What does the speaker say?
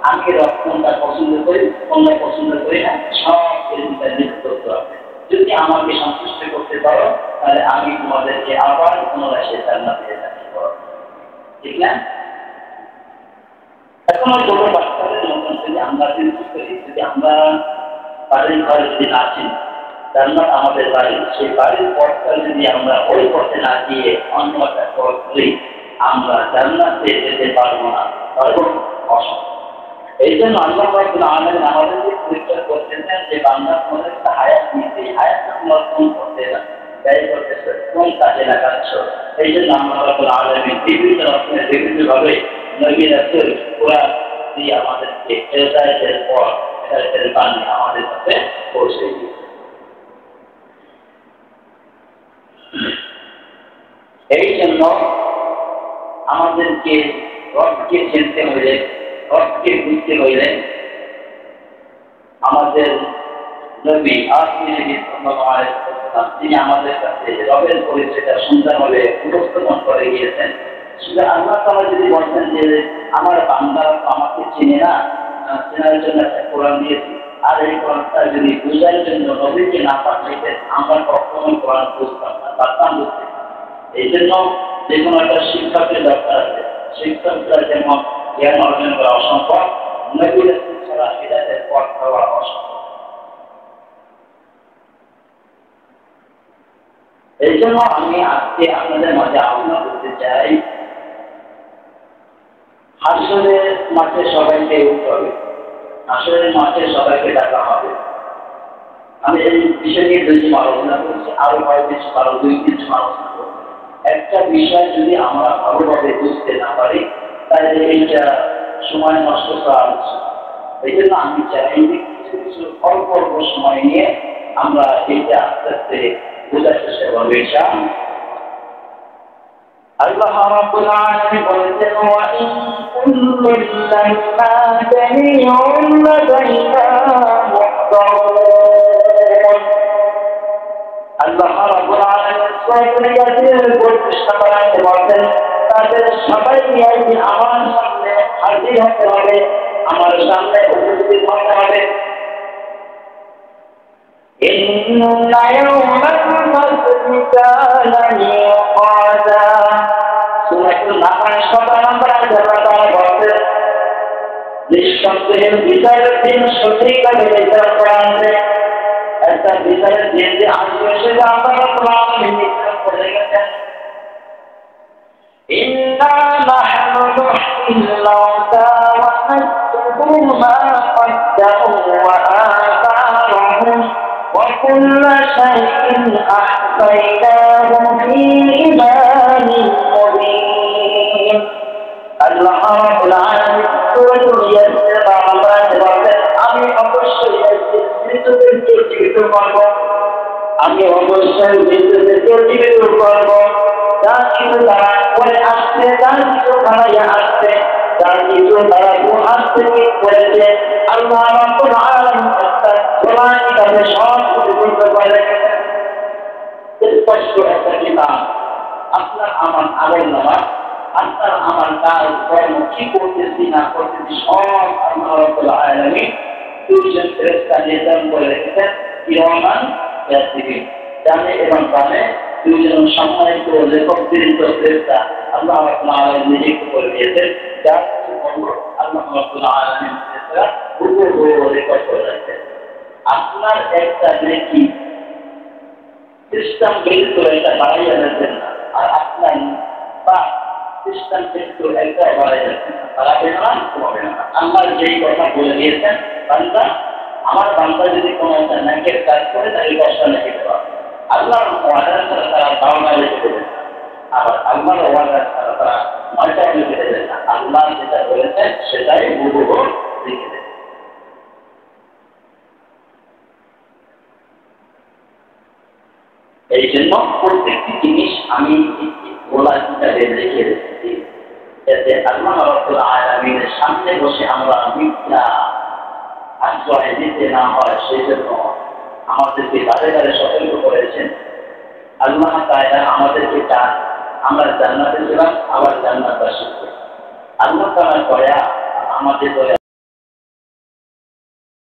আমি কোনটা পছন্দ করি কোনটা পছন্দ করি না সব নির্ধারিত করতে হবে। যদি আমাকে সন্তুষ্ট করতে পারো তাহলে আমি তোমাদেরকে আবার পুনরায় সে জান্নাতে দাখিল করব, ঠিক না? এখন ওই ছোট বাচ্চাদের মতন যদি আমরা চিন্তা করি, যদি আমরা বাড়ির ঘরে যদি না চিনি জান্নাত আমাদের বাড়ি, সেই বাড়ির পথটা যদি আমরা ওই পথে না গিয়ে অন্য একটা পথ ধরি আমরা জান্নাতে যেতে পারবো না, পারবো অসম্ভব। এই জন্য আল্লাহ রাব্বুল আলামিন আমাদেরকে পরীক্ষা করতেছেন যে বান্দার মধ্যে একটা হায়াত নিতে, হায়াতটা তোমার কোন করতে না ব্যয় করতেছে, কোন কাজে লাগাচ্ছ। এই জন্য আল্লাহ রাব্বুল আলামিন বিভিন্ন রকমের বিভিন্নভাবে নবী রাসূল কুরআন দিয়ে আমাদেরকে হেদায়েতের পথ হেদায়েতের বাণী আমাদের কাছে পৌঁছে দিয়েছে। এই জন্য আমাদেরকে রবকে চিনতে হইলে, রবকে বুঝতে হইলে আমাদের নবী তিনি আমাদের কাছে রবের পরিচয়টা সুন্দরভাবে উপস্থাপন করে গিয়েছেন। শুধু আল্লাহ তাআলা যদি বলতেন যে আমার বান্দারা আমাকে চিনে না, চেনার জন্য একটা কোরআন দিয়েছি, আর এই কোরআনটা যদি বুঝার জন্য নবীকে না পাঠাইতেন আমরা কখনোই কোরআন বুঝতাম না, পারতাম বুঝতে। এই জন্য যে কোনো একটা শিক্ষকের দরকার আছে, শিক্ষকরা যেমন জ্ঞান অর্জন করা অসম্ভব, নবী রাসূল ছাড়া হিদায়াতের পথ পাওয়া অসম্ভব। এই জন্য আমি আজকে আপনাদের মাঝে আলোচনা করতে চাই, হাসরের মাঠে সবাইকে উঠতে হবে, হাসরের মাঠে সবাইকে ডাকা হবে। আমি এই বিষয় নিয়ে দুই দিন আলোচনা করছি, আরো কয়েকদিন আরো দুই দিন আলোচনা করছি। একটা বিষয় যদি আমরা ভালোভাবে বুঝতে না পারি তাহলে এইটা সময় নষ্ট করা হচ্ছে। এই জন্য আমি চাই কিছু কিছু অল্প অল্প সময় নিয়ে আমরা এইটা আস্তে আস্তে বোঝার চেষ্টা করবো। আল্লাহ রাব্বুল আলামিন বলেছেন ওয়া ইন কুল্লু লাম্মা জামিউন লাদাইনা মুহদারুন। আল্লাহ রাব্বুল আলামিন সূরা ইয়াসিনের 32 নম্বর আয়াতে বলেন তাদের সবাইকে একদিন আমার সামনে হাজির হতে হবে, আমার সামনে উপস্থিত হতে হবে। ইন্না ইয়াওমাল ফাসলি কানা মিকাতা। সূরাতুল নাহলের 17 নম্বর আয়াতে আল্লাহ বলেন নিঃসন্দেহে বিচারের দিন সঠিকভাবে বিচার করা হবে। একটা বিচারের দিন যে আসবে সেটা আল্লাহ রাব্বুল আলামিন নির্ধারণ করে গেছেন। ইন্না নাহনু নুহয়িল মাউতা ওয়া নাকতুবু মা قدموا وآثارهم وكل شيء أحصيناه في إمام مبين. الله رب العالمين سورة ياسين বলেন আমি অবশ্যই মৃতদেরকে জীবিত করব, আমি অবশ্যই মৃতদেরকে জীবিত করব। যা কিছু তারা করে আসছে, যা কিছু তারা আসছে, যা কিছু তারা আসছে কি করেছে আল্লাহ রাব্বুল আলামিন একটা কোরআন কিতাবে সব কিছু বলতে পারে। স্পষ্ট একটা কিতাব, আপনার আমার আমলনামা, আপনার আমার কাজ কর্ম কি করতেছি না করতেছি সব আল্লাহ রাব্বুল আলামিন দুইজন ফেরেশতা নির্ধারণ করে রেখেছেন, কিরামান কাতিবিন, জানে এবং জানে দুইজন সম্মানিত লেখক-বৃন্দ ফেরেশতা আল্লাহ রাব্বুল আলামিন নিযুক্ত করে দিয়েছেন। যার কিছু কর্ম আল্লাহ রাব্বুল আলামিন ফেরেশতারা হুবহু রেকর্ড করে রাখছেন। আপনার একটা নেকি খ্রিস্টান ব্যক্তি একটা বাড়াইয়া রাখবেন না, আর আপনার বা খ্রিস্টান ব্যক্তি একটা বাড়াইয়া রাখবেন না, বাড়াবে না, কমাবে না। আল্লাহ যেই কথা বলে দিয়েছেন বান্দা, আমার বান্দা যদি কোনো একটা নেকের কাজ করে তাহলে 10টা নেকি দেওয়া, আল্লাহর ওয়াদা ছাড়া তারা 12টা লিখে দেবেন না, আবার আল্লাহর ওয়াদা ছাড়া তারা 9টা লিখে দেবেন না। আল্লাহ যেটা বলেছেন সেটাই হুবহু লিখে দেবেন। এই জন্য প্রত্যেকটি জিনিস আমি বলার কিতাবে লিখে রেখেছি, যাতে আল্লাহ রাব্বুল আলামিনের সামনে বসে আমরা মিথ্যা আশ্রয় দিতে না হয়। সেই জন্য আমাদেরকে বারে বারে সতর্ক করেছেন। আল্লাহ তাআলা আমাদেরকে চান আমরা জান্নাতে ছিলাম, আবার জান্নাতবাসী হই। আল্লাহ তাআলার দয়া আমাদের দয়া